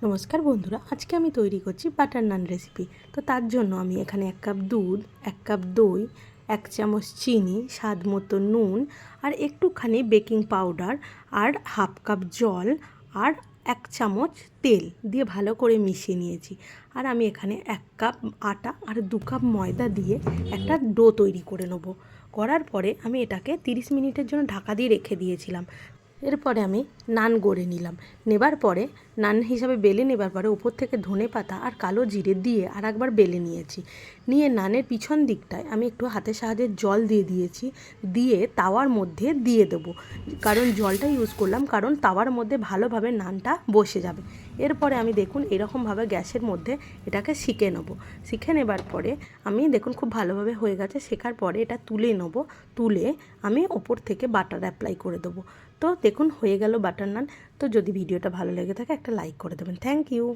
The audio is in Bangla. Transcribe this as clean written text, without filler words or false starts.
নমস্কার বন্ধুরা, আজকে আমি তৈরি করছি বাটার নান রেসিপি। তো তার জন্য আমি এখানে 1 কাপ দুধ, 1 কাপ দই, 1 চামচ চিনি, স্বাদ মতো নুন আর একটুখানি বেকিং পাউডার আর হাফ কাপ জল আর 1 চামচ তেল দিয়ে ভালো করে মিশিয়ে নিয়েছি। আর আমি এখানে 1 কাপ আটা আর 2 কাপ ময়দা দিয়ে একটা ডো তৈরি করে নেব। করার পরে আমি এটাকে 30 মিনিটের জন্য ঢাকা দিয়ে রেখে দিয়েছিলাম। এরপরে আমি নান গড়ে নিলাম। নেবার পরে নান হিসাবে বেলে নেবার পরে উপর থেকে ধনেপাতা আর কালো জিরে দিয়ে আর একবার বেলে নিয়েছি। নিয়ে নানের পিছন দিকটায় আমি একটু হাতের সাহায্যে জল দিয়ে দিয়েছি, দিয়ে তাওয়ার মধ্যে দিয়ে দেবো। কারণ জলটা ইউজ করলাম কারণ তাওয়ার মধ্যে ভালোভাবে নানটা বসে যাবে। এরপরে আমি দেখুন এরকমভাবে গ্যাসের মধ্যে এটাকে সেঁকে নেবো। সেঁকে নেবার পরে আমি দেখুন খুব ভালোভাবে হয়ে গেছে। শেখার পরে এটা তুলে নেবো। তুলে আমি ওপর থেকে বাটার অ্যাপ্লাই করে দেবো। তো দেখুন হয়ে গেল বাটার নান। তো যদি ভিডিওটা ভালো লেগে থাকে একটা লাইক করে দেবেন। Thank you.